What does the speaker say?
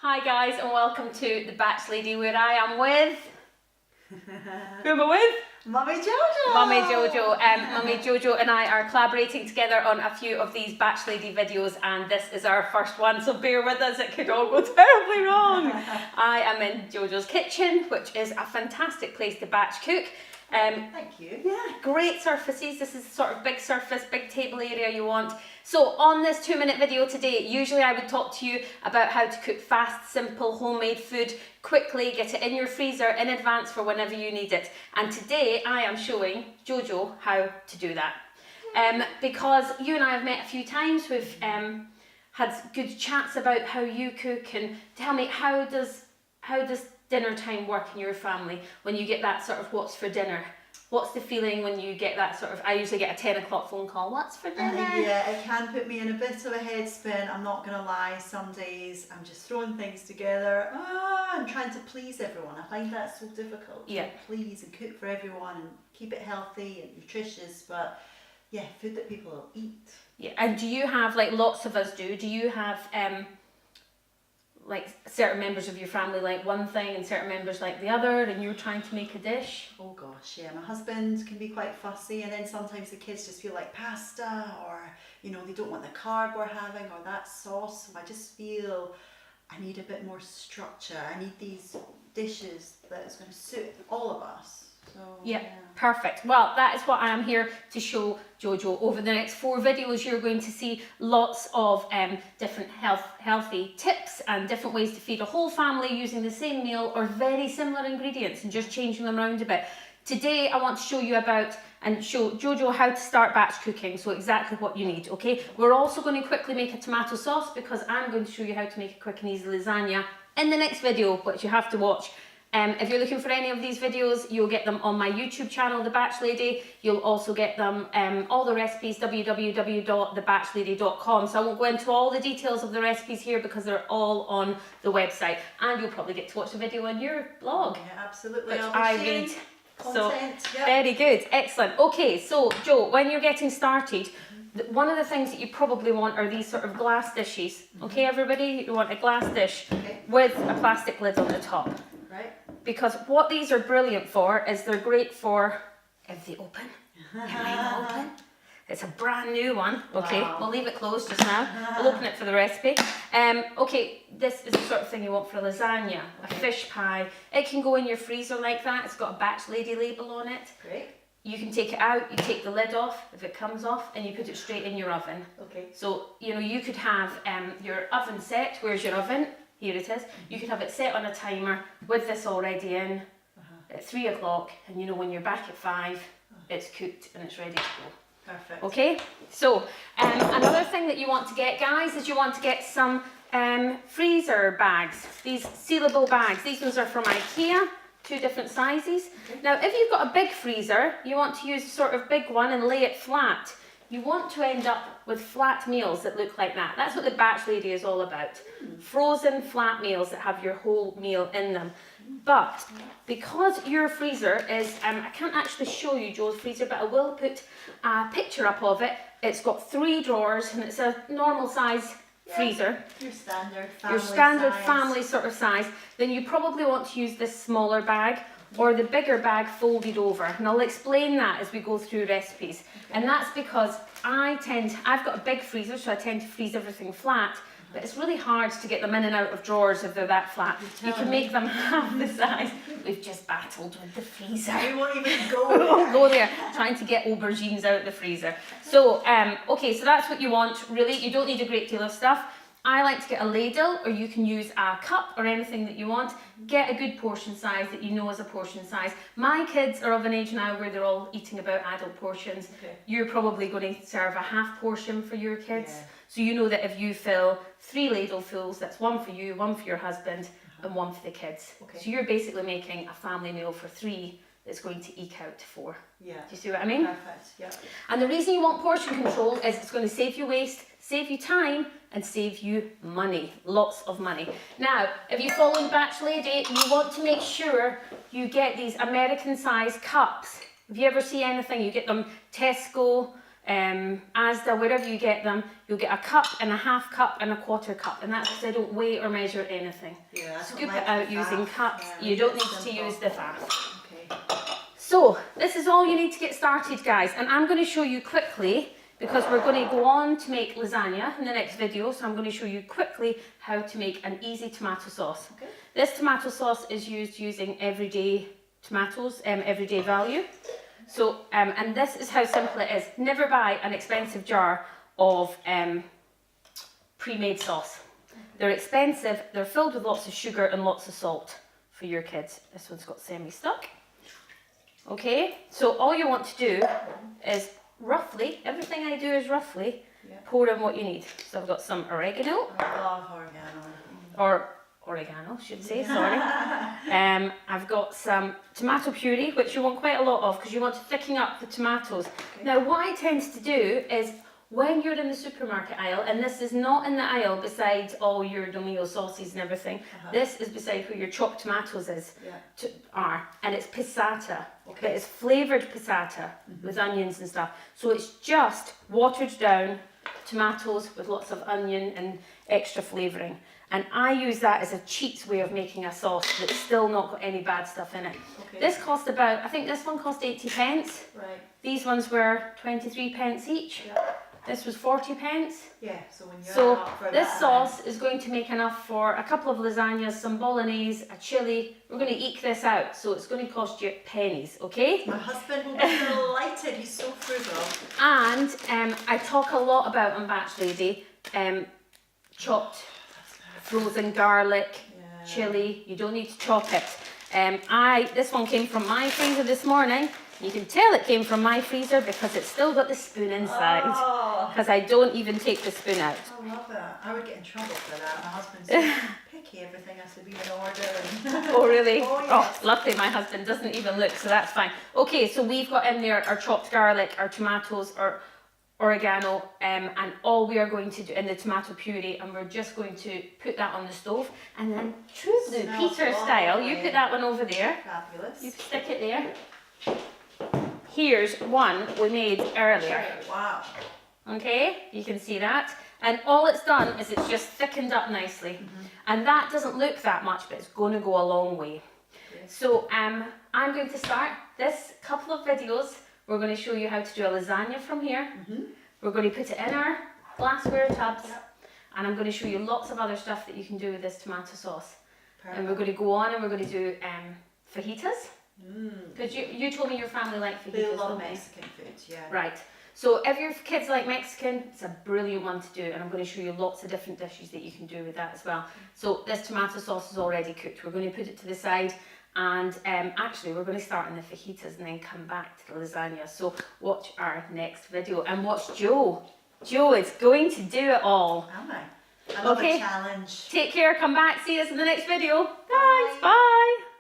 Hi guys and welcome to The Batch Lady where I am with... Who am I with? Mummy JoJo! Mummy JoJo. Mummy JoJo and I are collaborating together on a few of these Batch Lady videos and this is our first one, so bear with us, it could all go terribly wrong. I am in JoJo's kitchen, which is a fantastic place to batch cook. Thank you. Yeah, great surfaces. This is sort of big surface, big table area you want. So on this 2-minute video today, usually I would talk to you about how to cook fast, simple, homemade food quickly, get it in your freezer in advance for whenever you need it. And today I am showing JoJo how to do that. Because you and I have met a few times, we've had good chats about how you cook, and tell me, how does dinner time work in your family when you get that sort of what's for dinner? What's the feeling when you get that sort of, I usually get a 10 o'clock phone call, what's for dinner? Yeah, it can put me in a bit of a headspin, I'm not going to lie. Some days I'm just throwing things together, I'm trying to please everyone. I find that so difficult to please and cook for everyone and keep it healthy and nutritious, but yeah, food that people will eat. Yeah, and do you have, like lots of us do you have like certain members of your family like one thing and certain members like the other, and you're trying to make a dish? Oh gosh, yeah, my husband can be quite fussy, and then sometimes the kids just feel like pasta, or you know, they don't want the carb we're having or that sauce. So I just feel I need a bit more structure. I need these dishes that is going to suit all of us. So, yeah, perfect. Well, that is what I am here to show JoJo. Over the next 4 videos, you're going to see lots of different healthy tips and different ways to feed a whole family using the same meal or very similar ingredients and just changing them around a bit. Today, I want to show you about and show JoJo how to start batch cooking, so exactly what you need, okay? We're also going to quickly make a tomato sauce because I'm going to show you how to make a quick and easy lasagna in the next video, which you have to watch. If you're looking for any of these videos, you'll get them on my YouTube channel, The Batch Lady. You'll also get them, all the recipes, www.thebatchlady.com. So I won't go into all the details of the recipes here because they're all on the website. And you'll probably get to watch the video on your blog. Yeah, absolutely. Which I read. Content, so, very good. Excellent. Okay, so Jo, when you're getting started, one of the things that you probably want are these sort of glass dishes. Okay, everybody? You want a glass dish with a plastic lid on the top. Right. Because what these are brilliant for is they're great for if they open. Open. It's a brand new one. Okay, wow. We'll leave it closed just now. We'll open it for the recipe. Okay, this is the sort of thing you want for a lasagna, a fish pie. It can go in your freezer like that. It's got a Batch Lady label on it. Great. You can take it out, you take the lid off if it comes off, and you put it straight in your oven. Okay. So, you know, you could have your oven set. Where's your oven? Here it is. You could have it set on a timer with this already in at 3 o'clock, and you know when you're back at 5, it's cooked and it's ready to go. Perfect. Okay, so another thing that you want to get, guys, is you want to get some freezer bags, these sealable bags. These ones are from IKEA, 2 different sizes. Okay. Now, if you've got a big freezer, you want to use a sort of big one and lay it flat. You want to end up with flat meals that look like that. That's what the Batch Lady is all about. Frozen flat meals that have your whole meal in them. But because your freezer is, I can't actually show you Jo's freezer, but I will put a picture up of it. It's got 3 drawers and it's a normal size freezer. Your standard family sort of size. Then you probably want to use this smaller bag or the bigger bag folded over, and I'll explain that as we go through recipes. And that's because I've got a big freezer, so I tend to freeze everything flat, but it's really hard to get them in and out of drawers if they're that flat. You can make them half the size. We've just battled with the freezer. We won't even go there. We won't go there, trying to get aubergines out of the freezer. So, okay, so that's what you want, really. You don't need a great deal of stuff. I like to get a ladle, or you can use a cup or anything that you want. Get a good portion size that you know is a portion size. My kids are of an age now where they're all eating about adult portions. Okay. You're probably going to serve a half portion for your kids. Yeah. So you know that if you fill 3 ladlefuls, that's 1 for you, 1 for your husband, and 1 for the kids. Okay. So you're basically making a family meal for 3 that's going to eke out to 4. Yeah. Do you see what I mean? Perfect, yeah. And the reason you want portion control is it's going to save you waste, save you time, and save you money. Lots of money. Now, if you follow the Batch Lady, you want to make sure you get these American size cups. If you ever see anything, you get them Tesco, Asda, wherever you get them, you'll get a cup and a half cup and a quarter cup, and that's because I don't weigh or measure anything. Yeah, Scoop it out using cups. Yeah, You don't it's need to simple. use the faff. Okay. So this is all you need to get started, guys, and I'm going to show you quickly, because we're going to go on to make lasagna in the next video, so I'm going to show you quickly how to make an easy tomato sauce. Okay. This tomato sauce is used using everyday tomatoes, everyday value. So, and this is how simple it is. Never buy an expensive jar of pre-made sauce. They're expensive, they're filled with lots of sugar and lots of salt for your kids. This one's got semi-stuck. Okay, so all you want to do is roughly, everything I do is roughly, pour in what you need. So I've got some oregano. I love oregano. Or oregano, should say, sorry. I've got some tomato puree, which you want quite a lot of because you want to thicken up the tomatoes. Okay. Now, what I tend to do is when you're in the supermarket aisle, and this is not in the aisle beside all your Domino sauces and everything, this is beside where your chopped tomatoes are, and it's passata, but it's flavoured passata with onions and stuff. So it's just watered down tomatoes with lots of onion and extra flavouring. And I use that as a cheat way of making a sauce that's still not got any bad stuff in it. Okay. This cost about, I think this one cost 80 pence. Right. These ones were 23 pence each. Yeah. This was 40 pence. Yeah, so when you're So up for this that, sauce is going to make enough for a couple of lasagnas, some bolognese, a chili. We're going to eke this out, so it's going to cost you pennies, okay? my husband will be delighted. He's so frugal. And I talk a lot about on Batch Lady, chopped frozen garlic, chili. You don't need to chop it. This one came from my freezer this morning. You can tell it came from my freezer because it's still got the spoon inside. Because I don't even take the spoon out. I love that. I would get in trouble for that. My husband's so picky. Everything has to be in order. Oh really? Oh, yes. Luckily my husband doesn't even look, so that's fine. Okay, so we've got in there our chopped garlic, our tomatoes, our oregano, and all we are going to do in the tomato puree, and we're just going to put that on the stove, and then true blue Smells Peter style, you lovely. put that one over there. Fabulous. You stick it there. Here's one we made earlier. Wow. Okay, you can see that. And all it's done is it's just thickened up nicely. And that doesn't look that much, but it's going to go a long way. So I'm going to start this couple of videos. We're going to show you how to do a lasagna from here. We're going to put it in our glassware tubs. And I'm going to show you lots of other stuff that you can do with this tomato sauce. Perfect. And we're going to go on and we're going to do fajitas. Because you told me your family like fajitas. They love don't they? Mexican food, yeah. Right. So if your kids like Mexican, it's a brilliant one to do, and I'm going to show you lots of different dishes that you can do with that as well. So this tomato sauce is already cooked. We're going to put it to the side, and actually we're going to start on the fajitas and then come back to the lasagna. So watch our next video and watch Joe. Joe is going to do it all. Am I? I love Okay. a challenge. Take care, come back, see us in the next video. Thanks, bye.